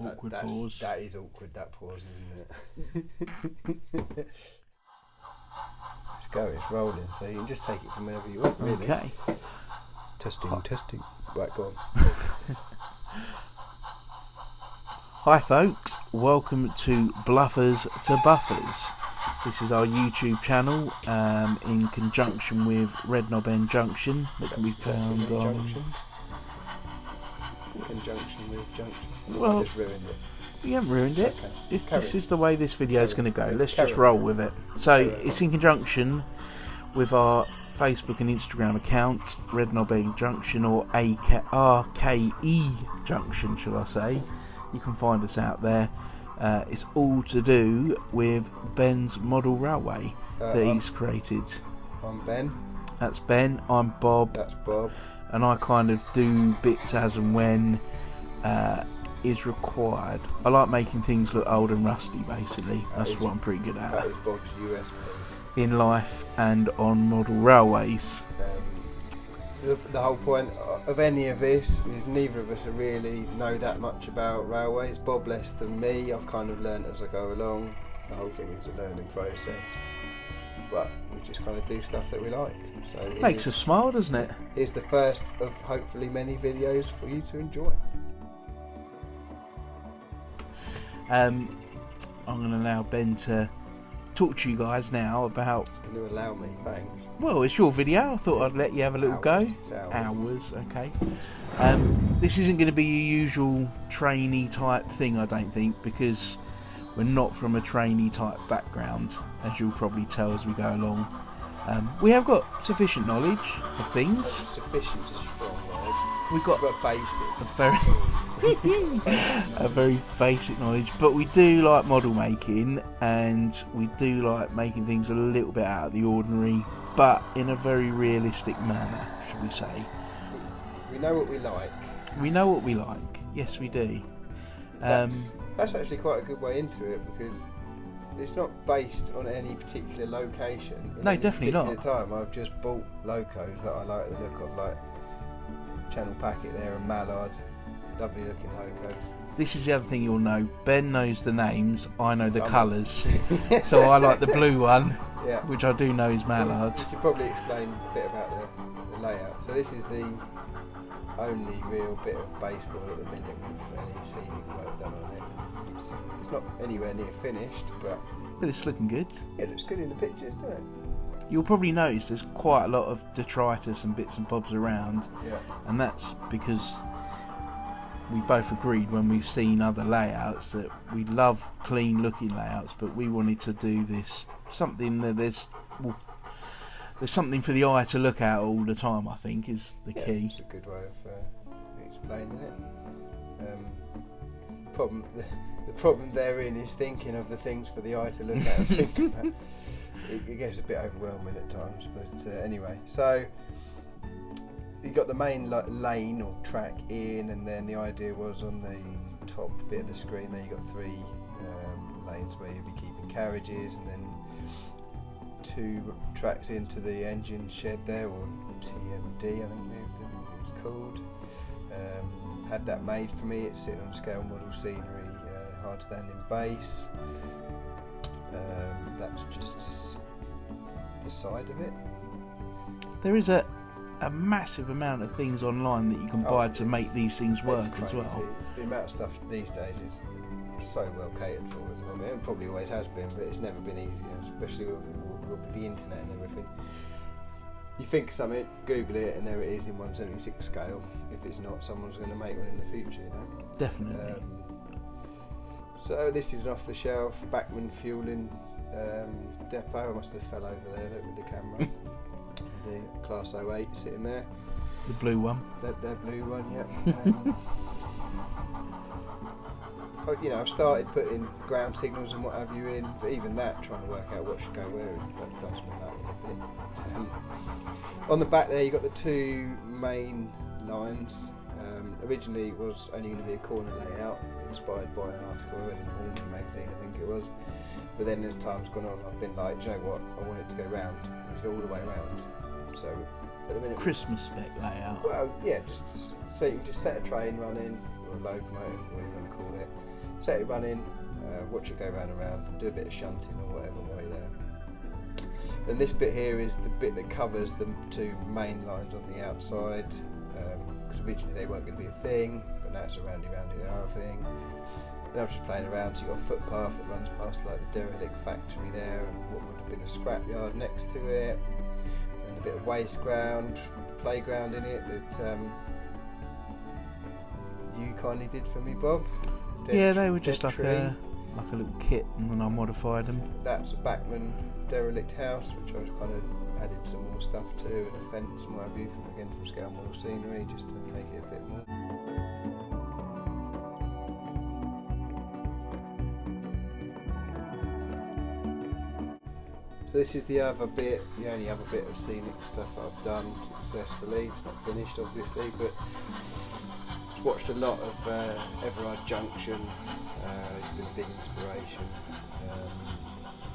Awkward pause. That is awkward, that pause, isn't it? It's going, it's rolling, so you can just take it from whenever you want, really. Okay. Testing. Right, go on. Hi folks, welcome to Bluffers to Buffers. This is our YouTube channel in conjunction with RKE Junction that can be found on... In conjunction with Junction? Well, I just ruined it. You haven't ruined it. Okay. This is the way this video is going to go. Let's just roll with it. So it's in conjunction with our Facebook and Instagram account, RKE Junction, or RKE Junction, shall I say. You can find us out there. It's all to do with Ben's model railway that he's created. I'm Ben. That's Ben. I'm Bob. That's Bob. And I kind of do bits as and when is required. I like making things look old and rusty, basically. That's what I'm pretty good at. That is Bob's USP. In life and on model railways. The whole point of any of this is neither of us really know that much about railways. Bob less than me. I've kind of learned as I go along. The whole thing is a learning process. But we just kind of do stuff that we like. So makes us smile, doesn't it? Here's the first of hopefully many videos for you to enjoy. I'm going to allow Ben to talk to you guys now about... Can you allow me? Thanks. Well, it's your video. I thought I'd let you have a little go. Hours, okay. This isn't going to be your usual trainee type thing, I don't think, because we're not from a trainee type background, as you'll probably tell as we go along. We have got sufficient knowledge of things. Sufficient is a strong word. We've got basic. A very basic knowledge, but we do like model making, and we do like making things a little bit out of the ordinary, but in a very realistic manner, should we say. We know what we like. We know what we like. Yes, we do. That's actually quite a good way into it, because it's not based on any particular location. No, definitely not. Time I've just bought locos that I like the look of, like Channel Packet there and Mallard. Lovely looking locos. This is the other thing you'll know. Ben knows the names, I know the colours. So I like the blue one, which I do know is Mallard. You should probably explain a bit about the layout. So this is the only real bit of baseball at the minute with any scenic work done on it. It's not anywhere near finished, but it's looking good. Yeah, it looks good in the pictures, doesn't it? You'll probably notice there's quite a lot of detritus and bits and bobs around, and that's because we both agreed when we've seen other layouts that we love clean looking layouts, but we wanted to do this something that there's something for the eye to look at all the time, I think, is the key. It's a good way of explaining it. The problem therein is thinking of the things for the eye to look at and think about. It gets a bit overwhelming at times, but anyway, so you got the main lane or track in, and then the idea was on the top bit of the screen there you got 3 lanes where you'll be keeping carriages, and then 2 tracks into the engine shed there, or TMD I think it's called. Had that made for me. It's sitting on scale model scenery, hard standing base. That's just the side of it. There is a massive amount of things online that you can buy to make these things work as well. It's the amount of stuff these days is so well catered for as well. It probably always has been, but it's never been easier, especially with the internet and everything. You think of something, Google it, and there it is in 1/76 scale. If it's not, someone's going to make one in the future, you know? Definitely. So this is an off-the-shelf Bachmann fueling depot. I must have fell over there with the camera. The Class 08 sitting there. The blue one. That blue one, yeah. I've started putting ground signals and what have you in, but even that, trying to work out what should go where, that does me that in a bit. On the back there, you got the 2 main lines. Originally, it was only going to be a corner layout, inspired by an article I read in the Hornby magazine, I think it was. But then as time's gone on, I've been like, do you know what? I want it to go round. I want it to go all the way around. So at the minute, Christmas spec layout. Well, yeah, just so you can just set a train running, or a locomotive, whatever you want to call it. set it running, watch it go round and round, do a bit of shunting or whatever while you're there. And this bit here is the bit that covers the two main lines on the outside, because originally they weren't going to be a thing, but now it's a roundy they are a thing. And I was just playing around, so you've got a footpath that runs past like the derelict factory there and what would have been a scrapyard next to it, and a bit of waste ground, playground in it that you kindly did for me, Bob. They were just like a little kit, and then I modified them. That's a Backman derelict house, which I was kind of added some more stuff to, and a fence and what have you, from scale model scenery, just to make it a bit more. So this is the only other bit of scenic stuff that I've done successfully. It's not finished, obviously, but watched a lot of RKE Junction. He's been a big inspiration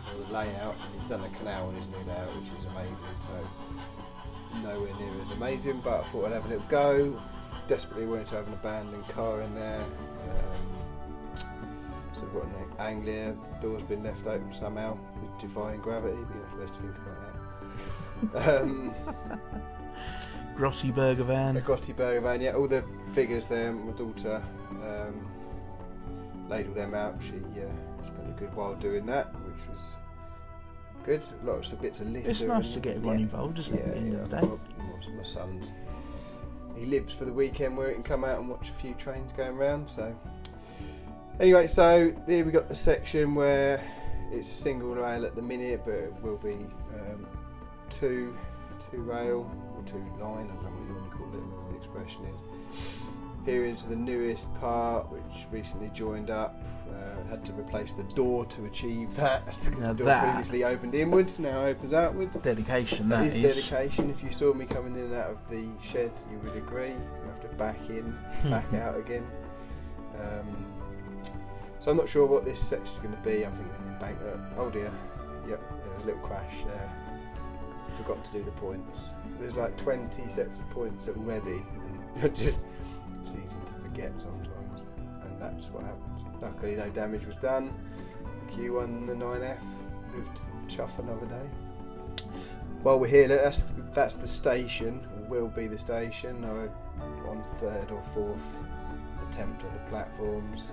for the layout, and he's done a canal on his new layout, which is amazing. So nowhere near as amazing, but I thought I'd have a little go. Desperately wanted to have an abandoned car in there. So we've got an Anglia, door's been left open somehow with defying gravity, but you're not supposed to think about that. Grotty burger van. A grotty burger van, yeah. All the figures there. My daughter laid all them out. She spent a good while doing that, which was good. Lots of bits of litter. It's nice to get everyone involved, isn't it? At the end of the day. My son's. He lives for the weekend where he can come out and watch a few trains going round. So anyway, so here we got the section where it's a single rail at the minute, but it will be two rail. Two line, I don't know what you want to call it, whatever the expression is. Here is the newest part, which recently joined up. Had to replace the door to achieve that, because the door previously opened inwards, now opens outwards. Dedication, that is dedication. If you saw me coming in and out of the shed, you would agree. You have to back in, back out again. So I'm not sure what this section is going to be. I'm thinking embankment. Oh dear. Yep, there was a little crash there. Forgot to do the points. There's like 20 sets of points already, and it's easy to forget sometimes, and that's what happens. Luckily no damage was done. Q1 the 9F lived to chuff another day. While we're here, that's the station, or will be the station. I'm on third or fourth attempt at the platforms.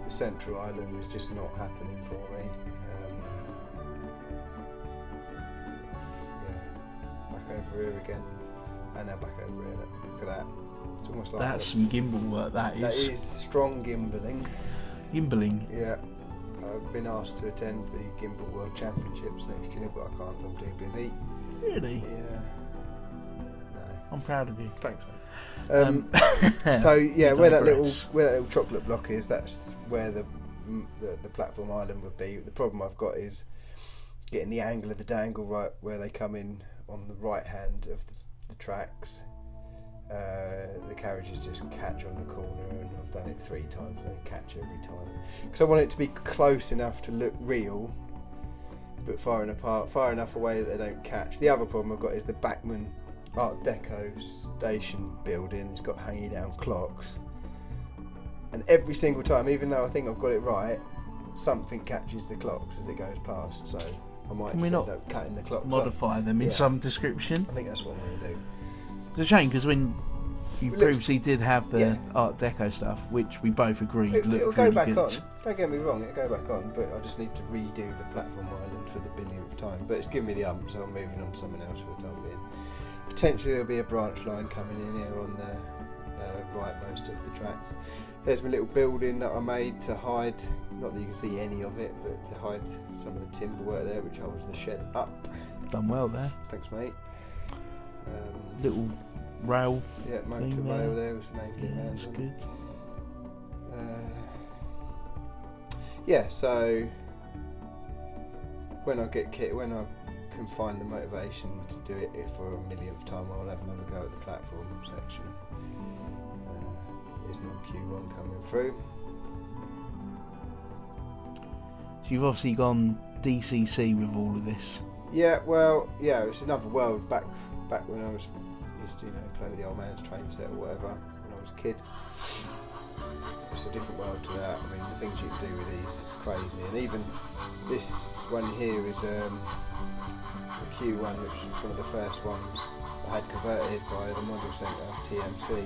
The central island is just not happening for me. Over here again, and now back over here. Look at that. It's almost like that's some gimbal work. That is strong gimballing. Yeah, I've been asked to attend the Gimbal World Championships next year, but I can't. I'm too busy. Really? Yeah. No. I'm proud of you. Thanks. So yeah, where that little chocolate block is, that's where the platform island would be. The problem I've got is getting the angle of the dangle right where they come in. On the right hand of the tracks, the carriages just catch on the corner, and I've done it 3 times and they catch every time. Because I want it to be close enough to look real, but far enough away that they don't catch. The other problem I've got is the Backman Art Deco station building. It's got hanging down clocks, and every single time, even though I think I've got it right, something catches the clocks as it goes past. So I might just end up cutting the clocks modify them in some description. I think that's what I'm going to do. It's a shame, because when you previously did have the Art Deco stuff, which we both agreed looked it'll go really back good. on. Don't get me wrong, it'll go back on, but I just need to redo the platform island for the billionth time. But it's given me the so I'm moving on to something else for the time being. Potentially there'll be a branch line coming in here on the rightmost of the tracks. There's my little building that I made to hide, not that you can see any of it, but to hide some of the timber work there, which holds the shed up. Done well there. Thanks, mate. Little rail. Yeah, motor rail there with some angling that's good. So when I can find the motivation to do it for a millionth time, I'll have another go at the platform section. Here's the Q1 coming through. So you've obviously gone DCC with all of this. Yeah, well, yeah, it's another world. Back when I used to play with the old man's train set or whatever when I was a kid. it's a different world to that. I mean, the things you can do with these is crazy. And even this one here is the Q1, which was one of the first ones I had converted by the Model Centre, TMC.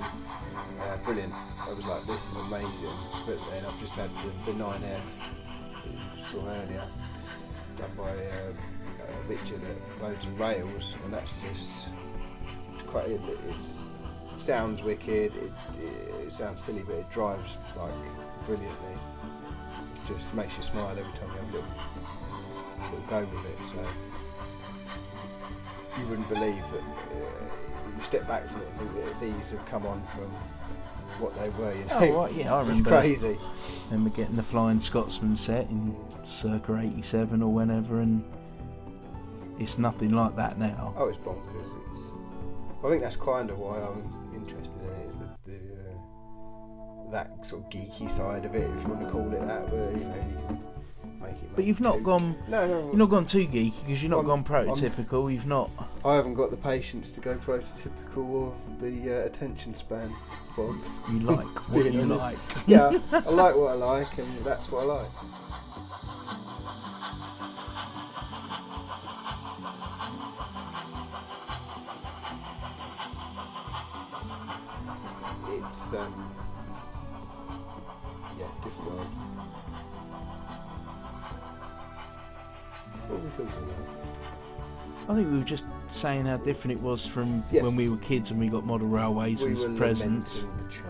Brilliant. I was like, this is amazing. But then I've just had the 9F that you saw earlier, done by Richard at Roads and Rails, and that's just quite. It sounds wicked. It sounds silly, but it drives like brilliantly. It just makes you smile every time you have a little go with it. So you wouldn't believe that you step back from it and think that these have come on from what they were. You know, oh right, yeah, I remember. It's crazy. I remember getting the Flying Scotsman set in circa '87 or whenever, and it's nothing like that now. Oh, it's bonkers. I think that's kind of why I'm interested in it. Is that sort of geeky side of it, if you want to call it that, where you can make it. But you've not gone. No. You've not gone too geeky because you've not gone prototypical. You've not. I haven't got the patience to go prototypical or the attention span, Bob. You like what you like. Yeah, I like what I like, and that's what I like. It's different world. What were we talking about? I think we were just saying how different it was from when we were kids and we got model railways as presents. We were lamenting the change.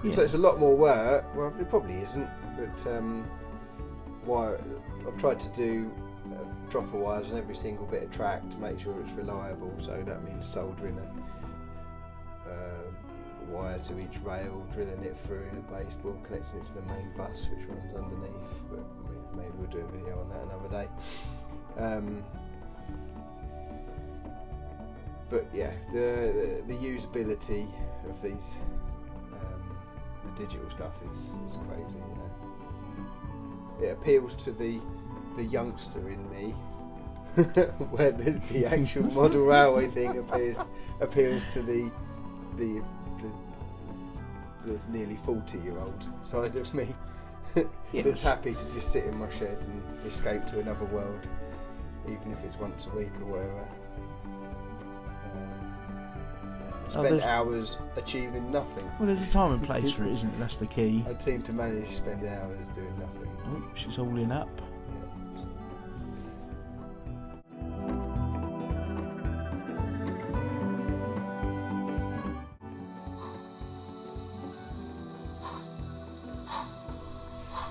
Yeah. So it's a lot more work. Well, it probably isn't, but I've tried to do dropper wires on every single bit of track to make sure it's reliable. So that means soldering a wire to each rail, drilling it through the baseboard, connecting it to the main bus which runs underneath. But I mean, maybe we'll do a video on that another day. But yeah, the usability of these, the digital stuff is crazy. You know, it appeals to the youngster in me, where the actual model railway thing appeals to the nearly 40-year-old side of me that's happy to just sit in my shed and escape to another world, even if it's once a week or whatever. Spend hours achieving nothing. Well, there's a time and place for it, isn't it? That's the key. I'd seem to manage to spend hours doing nothing. Oh, she's all in up.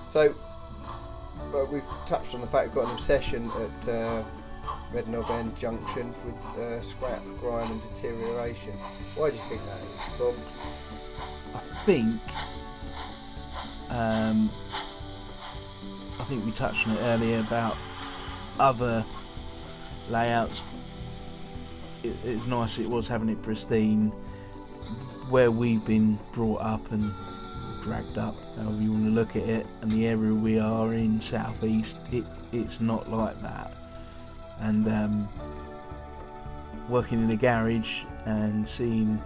So, we've touched on the fact we've got an obsession at RKE Junction with scrap, grime and deterioration. Why do you think that is, Bob? I think we touched on it earlier about other layouts. It's nice it was having it pristine. Where we've been brought up and dragged up, however you want to look at it, and the area we are in, southeast, it's not like that. And working in a garage and seeing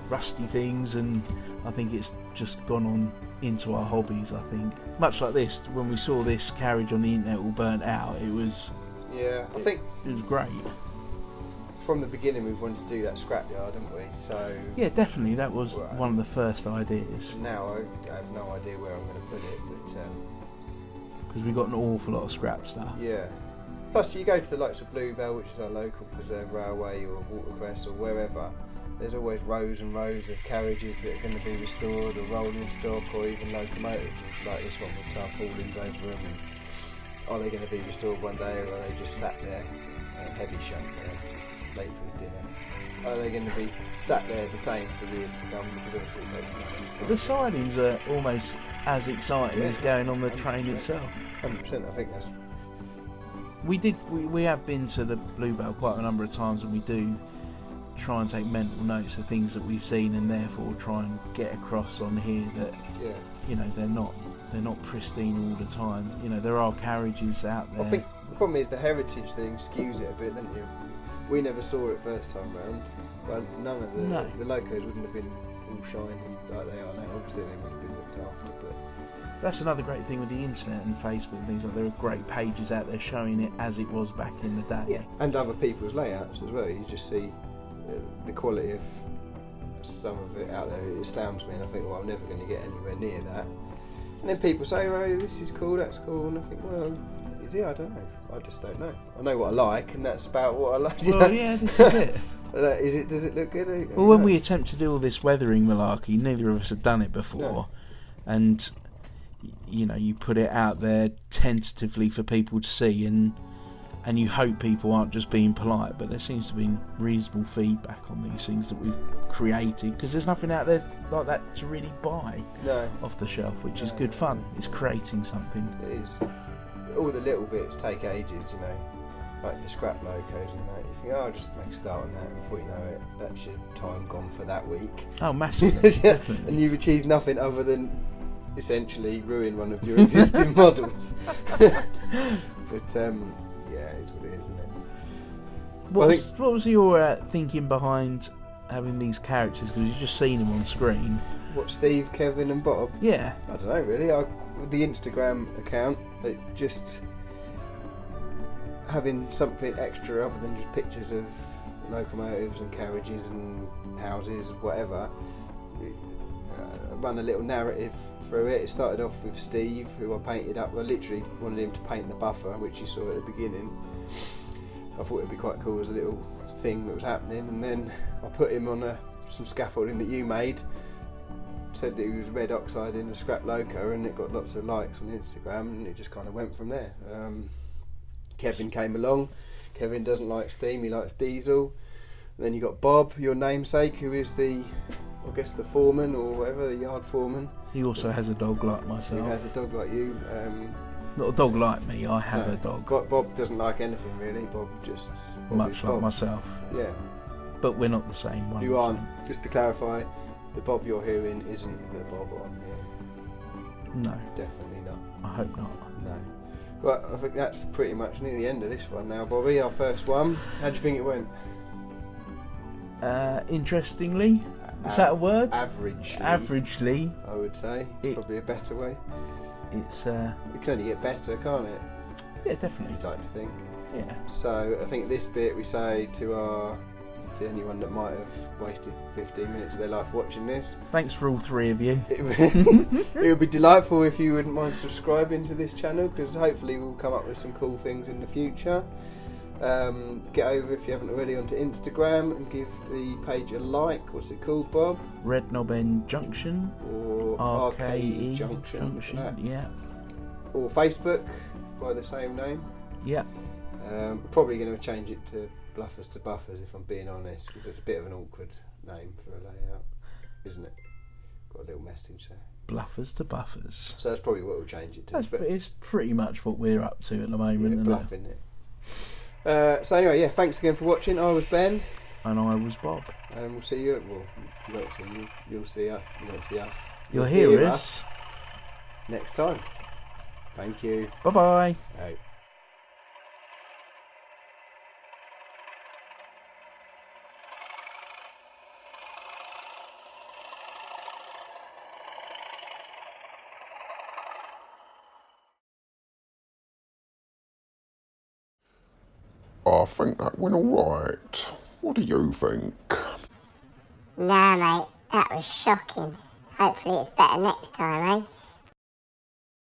rusty things, and I think it's just gone on into our hobbies. I think much like this, when we saw this carriage on the internet all burnt out, it was I think it was great. From the beginning we've wanted to do that scrapyard, haven't we? So yeah, definitely that was one of the first ideas. Now I have no idea where I'm going to put it, but because we got an awful lot of scrap stuff. Yeah. Plus, you go to the likes of Bluebell, which is our local preserve railway, or Watercress, or wherever. There's always rows and rows of carriages that are going to be restored, or rolling stock, or even locomotives like this one with tarpaulins over them. And are they going to be restored one day, or are they just sat there, heavy shut there, late for his dinner? Are they going to be sat there the same for years to come? Because obviously it takes time. The sidings are almost as exciting as going on the 100%. Train itself. 100%. I think that's. We have been to the Bluebell quite a number of times, and we do try and take mental notes of things that we've seen, and therefore try and get across on here that you know they're not pristine all the time. You know, there are carriages out there. I think the problem is the heritage thing skews it a bit, doesn't you? We never saw it first time round, but none of the locos wouldn't have been all shiny like they are now. Obviously they would have been looked after. But That's another great thing with the internet and Facebook and things like there are great pages out there showing it as it was back in the day. yeah, and other people's layouts as well. You just see the quality of some of it out there. It astounds me, and I think, well, I'm never going to get anywhere near that. And then people say, well, this is cool, that's cool, and I think, well, is it? I don't know. I just don't know. I know what I like, and that's about what I like. Well, yeah, this is it. Does it look good? Well, when we attempt to do all this weathering malarkey, neither of us had done it before, No. and you know, you put it out there tentatively for people to see, and you hope people aren't just being polite, but there seems to be reasonable feedback on these things that we've created, because there's nothing out there like that to really buy off the shelf, which is good fun. It's creating something. It is. All the little bits take ages, you know, like the scrap logos and that. You think, oh, I'll just make a start on that, and before you know it, that's your time gone for that week. Oh, massively, definitely. And you've achieved nothing other than essentially ruin one of your existing models. But yeah, it's what it is, isn't it? What was your thinking behind having these characters? Because you've just seen them on screen. What, Steve, Kevin and Bob? Yeah. I don't know really. The Instagram account, it just having something extra other than just pictures of locomotives and carriages and houses and whatever. Run a little narrative through it. It started off with Steve, who I painted up. I literally wanted him to paint the buffer, which you saw at the beginning. I thought it'd be quite cool as a little thing that was happening, and then I put him on some scaffolding that you made. Said that he was red oxide in a scrap loco, and it got lots of likes on Instagram, and it just kind of went from there. Kevin came along. Kevin doesn't like steam, he likes diesel. And then you got Bob, your namesake, who is the foreman or whatever, the yard foreman. He also has a dog like myself. He has a dog like you. Not a dog like me, I have a dog. Bob doesn't like anything really. Bob much like myself. Yeah. But we're not the same one. You aren't. Just to clarify, the Bob you're hearing isn't the Bob on here. No. Definitely not. I hope not. No. But I think that's pretty much near the end of this one now, Bobby. Our first one. How do you think it went? Interestingly. Is that a word? Averagely, I would say. It's probably a better way. It's it can only get better, can't it? Yeah, definitely. You'd like to think. Yeah. So I think this bit we say to anyone that might have wasted 15 minutes of their life watching this. Thanks for all three of you. It would be delightful if you wouldn't mind subscribing to this channel, because hopefully we'll come up with some cool things in the future. Get over, if you haven't already, onto Instagram and give the page a like. What's it called, Bob? Red Knob End Junction or RKE Junction, yeah. Or Facebook by the same name. Yeah. Probably going to change it to Bluffers to Buffers, if I'm being honest, because it's a bit of an awkward name for a layout, isn't it? Got a little message there. Bluffers to Buffers. So that's probably what we'll change it to. It's pretty much what we're up to at the moment. Yeah, bluffing it. So anyway, yeah, thanks again for watching. I was Ben. And I was Bob. And we'll see you. Well, you won't see you. You'll see us. You won't see us. You'll hear us next time. Thank you. Bye-bye. Out. I think that went alright. What do you think? Nah, mate, that was shocking. Hopefully it's better next time, eh?